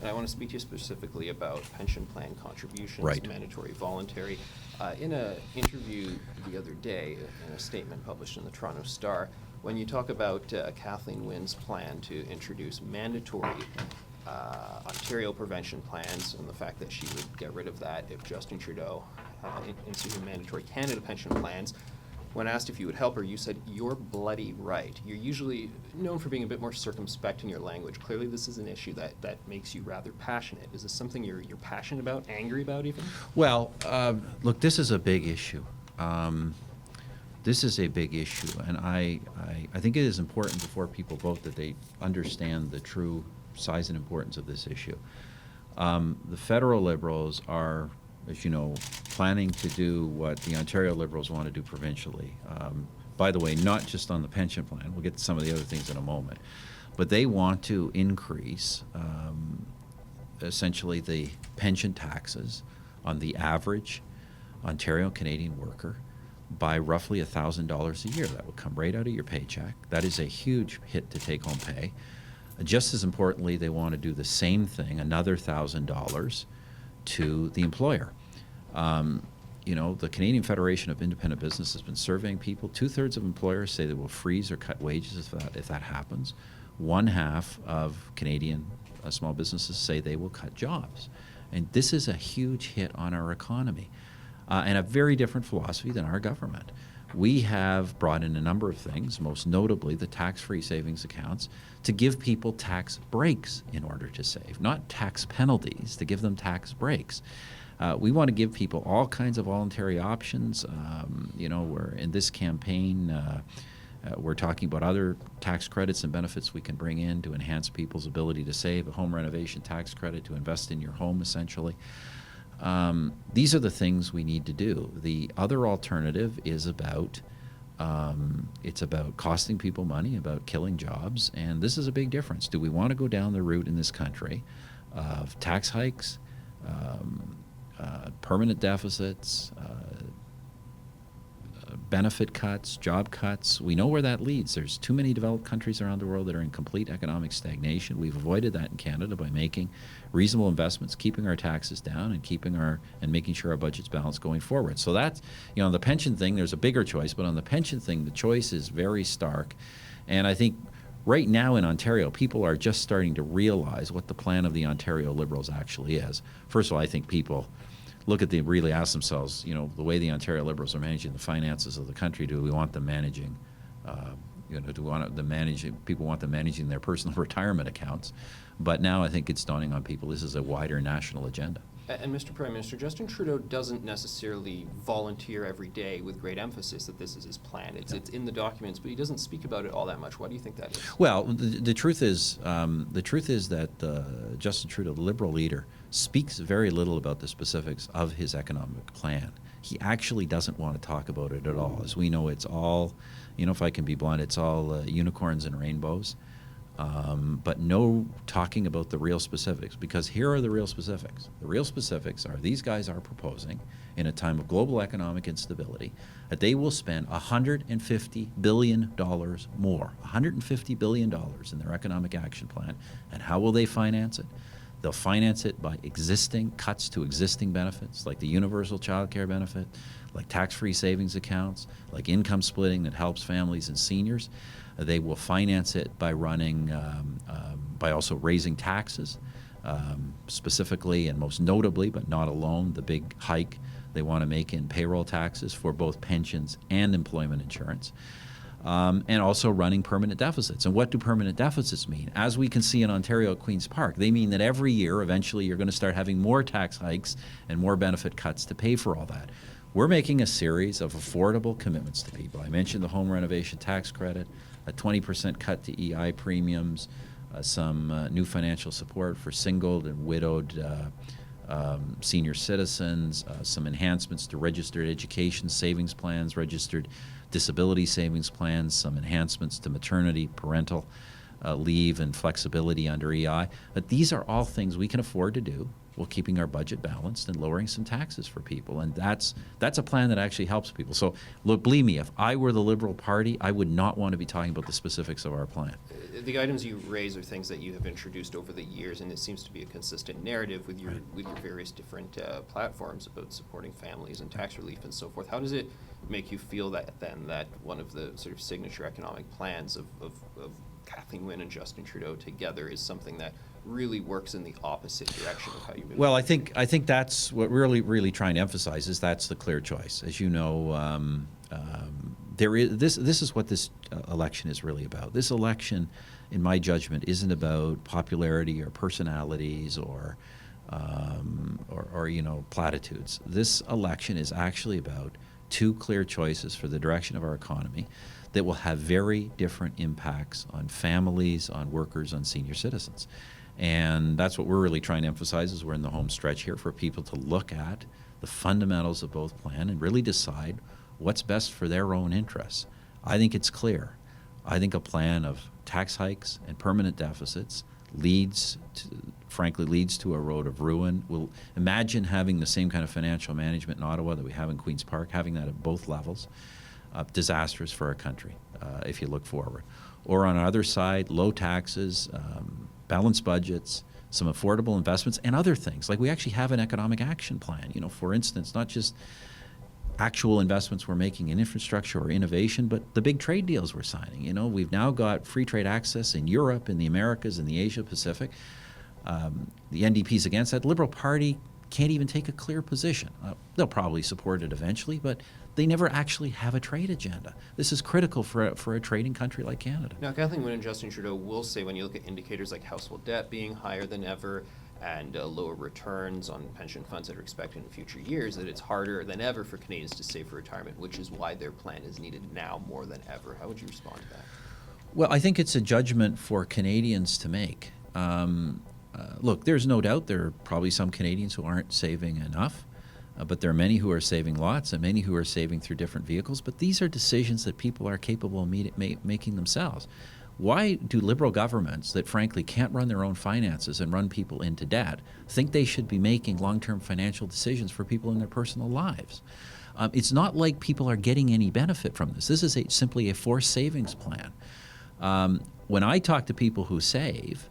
And I want to speak to you specifically about pension plan contributions, Right. mandatory, voluntary. In an interview the other day, in a statement published in the Toronto Star, when you talk about Kathleen Wynne's plan to introduce mandatory Ontario prevention plans and the fact that she would get rid of that if Justin Trudeau instituted mandatory Canada pension plans, when asked if you would help her, you said, "You're bloody right." You're usually known for being a bit more circumspect in your language. Clearly this is an issue that makes you rather passionate. Is this something you're passionate about, angry about even? Well, look, this is a big issue. This is a big issue, and I think it is important before people vote that they understand the true size and importance of this issue. The federal Liberals are, as you know, planning to do what the Ontario Liberals want to do provincially. By the way, not just on the pension plan. We'll get to some of the other things in a moment. But they want to increase essentially the pension taxes on the average Ontario Canadian worker by roughly $1,000 a year. That would come right out of your paycheck. That is a huge hit to take-home pay. Just as importantly, they want to do the same thing, another $1,000 to the employer. You know, the Canadian Federation of Independent Business has been surveying people. 2/3 of employers say they will freeze or cut wages if that happens. 1/2 of Canadian small businesses say they will cut jobs. And this is a huge hit on our economy and a very different philosophy than our government. We have brought in a number of things, most notably the tax-free savings accounts, to give people tax breaks in order to save, not tax penalties, to give them tax breaks. We want to give people all kinds of voluntary options. You know, we're in this campaign, we're talking about other tax credits and benefits we can bring in to enhance people's ability to save, a home renovation tax credit to invest in your home, essentially. These are the things we need to do. The other alternative is about it's about costing people money, about killing jobs, and this is a big difference. Do we want to go down the route in this country of tax hikes, permanent deficits, benefit cuts, job cuts? We know where that leads. There's too many developed countries around the world that are in complete economic stagnation. We've avoided that in Canada by making reasonable investments, keeping our taxes down, and making sure our budget's balanced going forward. So that's, you know, the pension thing, there's a bigger choice, but on the pension thing, the choice is very stark. And I think right now in Ontario, people are just starting to realize what the plan of the Ontario Liberals actually is. First of all, I think people really ask themselves, you know, the way the Ontario Liberals are managing the finances of the country, do we want them managing, people want them managing their personal retirement accounts? But now I think it's dawning on people this is a wider national agenda. And Mr. Prime Minister, Justin Trudeau doesn't necessarily volunteer every day with great emphasis that this is his plan. It's in the documents, but he doesn't speak about it all that much. Why do you think that is? Well, the truth is that Justin Trudeau, the Liberal leader, speaks very little about the specifics of his economic plan. He actually doesn't want to talk about it at all. As we know, it's all, you know, if I can be blunt, it's all unicorns and rainbows. But no talking about the real specifics, because here are the real specifics. The real specifics are these guys are proposing, in a time of global economic instability, that they will spend $150 billion more, $150 billion in their economic action plan. And how will they finance it? They'll finance it by cuts to existing benefits, like the universal child care benefit, like tax-free savings accounts, like income splitting that helps families and seniors. They will finance it by by also raising taxes, specifically and most notably, but not alone, the big hike they want to make in payroll taxes for both pensions and employment insurance. And also running permanent deficits. And what do permanent deficits mean? As we can see in Ontario at Queen's Park, they mean that every year, eventually, you're going to start having more tax hikes and more benefit cuts to pay for all that. We're making a series of affordable commitments to people. I mentioned the home renovation tax credit, a 20% cut to EI premiums, some new financial support for single and widowed senior citizens, some enhancements to registered education savings plans, registered disability savings plans, some enhancements to maternity, parental leave and flexibility under EI. But these are all things we can afford to do while keeping our budget balanced and lowering some taxes for people. And that's a plan that actually helps people. So look, believe me, if I were the Liberal Party, I would not want to be talking about the specifics of our plan. The items you raise are things that you have introduced over the years, and it seems to be a consistent narrative with your various different platforms about supporting families and tax relief and so forth. How does it make you feel that one of the sort of signature economic plans of Kathleen Wynne and Justin Trudeau together is something that really works in the opposite direction of how you move? Well, I think that's what we're really trying to emphasize is that's the clear choice. As you know, this is what this election is really about. This election, in my judgment, isn't about popularity or personalities or platitudes. This election is actually about two clear choices for the direction of our economy that will have very different impacts on families, on workers, on senior citizens. And that's what we're really trying to emphasize as we're in the home stretch here, for people to look at the fundamentals of both plan and really decide what's best for their own interests. I think it's clear. I think a plan of tax hikes and permanent deficits leads to a road of ruin. We'll imagine having the same kind of financial management in Ottawa that we have in Queen's Park, having that at both levels. Disastrous for our country if you look forward. Or on our other side, low taxes, balanced budgets, some affordable investments, and other things. Like we actually have an economic action plan. For instance, not just actual investments we're making in infrastructure or innovation, but the big trade deals we're signing. We've now got free trade access in Europe, in the Americas, in the Asia Pacific. The NDP's against that. The Liberal Party can't even take a clear position. They'll probably support it eventually, but they never actually have a trade agenda. This is critical for a trading country like Canada. Now, Kathleen Wynne and Justin Trudeau will say, when you look at indicators like household debt being higher than ever and lower returns on pension funds that are expected in future years, that it's harder than ever for Canadians to save for retirement, which is why their plan is needed now more than ever. How would you respond to that? Well, I think it's a judgment for Canadians to make. Look, there's no doubt there are probably some Canadians who aren't saving enough, but there are many who are saving lots and many who are saving through different vehicles. But these are decisions that people are capable of making themselves. Why do Liberal governments that frankly can't run their own finances and run people into debt think they should be making long-term financial decisions for people in their personal lives? It's not like people are getting any benefit from this. This is simply a forced savings plan. When I talk to people who save,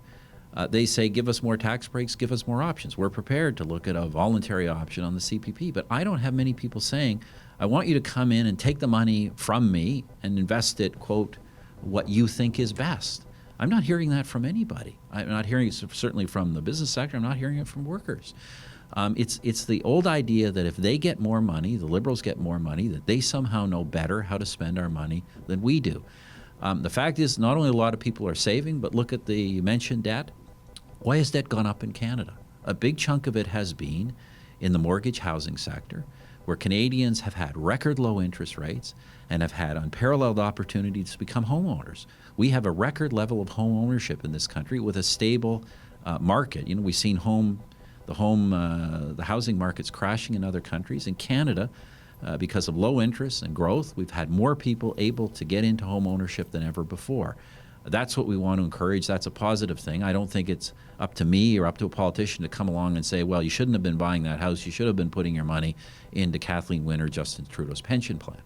they say, give us more tax breaks, give us more options. We're prepared to look at a voluntary option on the CPP. But I don't have many people saying, I want you to come in and take the money from me and invest it, quote, what you think is best. I'm not hearing that from anybody. I'm not hearing it certainly from the business sector. I'm not hearing it from workers. It's the old idea that if they get more money, the Liberals get more money, that they somehow know better how to spend our money than we do. The fact is, not only a lot of people are saving, but look at the mentioned debt. Why has debt gone up in Canada? A big chunk of it has been in the mortgage housing sector, where Canadians have had record low interest rates and have had unparalleled opportunities to become homeowners. We have a record level of home ownership in this country with a stable market. We've seen the housing markets crashing in other countries. In Canada, because of low interest and growth, we've had more people able to get into home ownership than ever before. That's what we want to encourage. That's a positive thing. I don't think it's up to me or up to a politician to come along and say, well, you shouldn't have been buying that house. You should have been putting your money into Kathleen Wynne or Justin Trudeau's pension plan.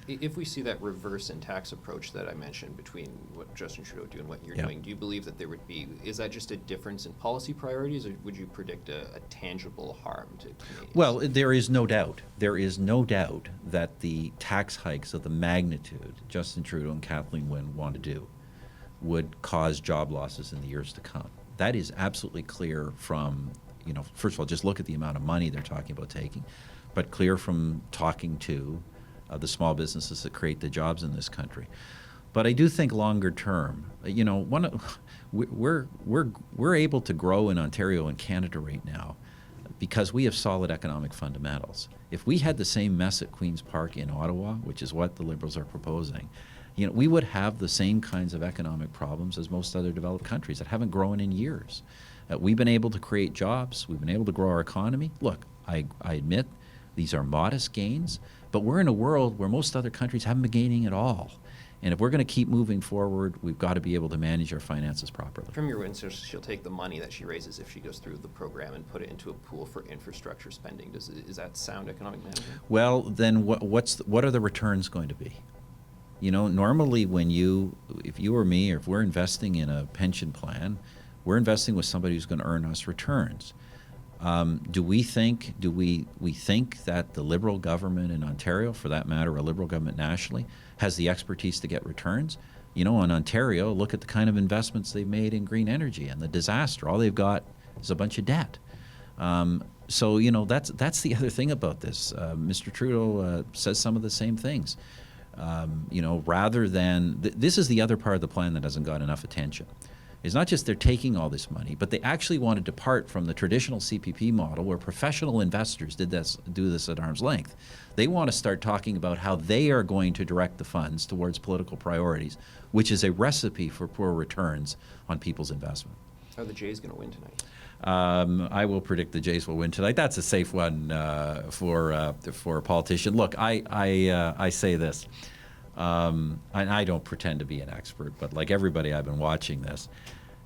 If we see that reverse in tax approach that I mentioned between what Justin Trudeau do and what you're doing, do you believe that there would be, is that just a difference in policy priorities, or would you predict a tangible harm to Canadians? Well, there is no doubt. There is no doubt that the tax hikes of the magnitude Justin Trudeau and Kathleen Wynne want to do would cause job losses in the years to come. That is absolutely clear from, first of all, just look at the amount of money they're talking about taking, but clear from talking to the small businesses that create the jobs in this country. But I do think longer term, we're able to grow in Ontario and Canada right now because we have solid economic fundamentals. If we had the same mess at Queen's Park in Ottawa, which is what the Liberals are proposing, we would have the same kinds of economic problems as most other developed countries that haven't grown in years. We've been able to create jobs. We've been able to grow our economy. Look, I admit these are modest gains, but we're in a world where most other countries haven't been gaining at all. And if we're going to keep moving forward, we've got to be able to manage our finances properly. From your wins, she'll take the money that she raises if she goes through the program and put it into a pool for infrastructure spending. Is that sound economic management? Well, then what are the returns going to be? You know, normally if you or me, or if we're investing in a pension plan, we're investing with somebody who's going to earn us returns. Do we think that the Liberal government in Ontario, for that matter, a Liberal government nationally, has the expertise to get returns? You know, in Ontario, look at the kind of investments they've made in green energy and the disaster. All they've got is a bunch of debt. So, you know, that's the other thing about this. Mr. Trudeau says some of the same things. You know, rather than this is the other part of the plan that hasn't got enough attention. It's not just they're taking all this money, but they actually want to depart from the traditional CPP model where professional investors do this at arm's length. They want to start talking about how they are going to direct the funds towards political priorities, which is a recipe for poor returns on people's investment. Are the Jays going to win tonight? I will predict the Jays will win tonight. That's a safe one for a politician. Look, I say this. I don't pretend to be an expert, but like everybody, I've been watching this,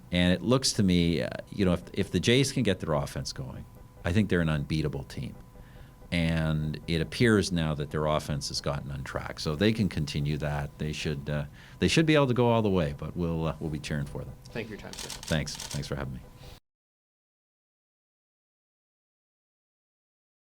and it looks to me, you know, if the Jays can get their offense going, I think they're an unbeatable team, and it appears now that their offense has gotten on track. So if they can continue that, they should be able to go all the way. But we'll be cheering for them. Thank you for your time, sir. Thanks for having me.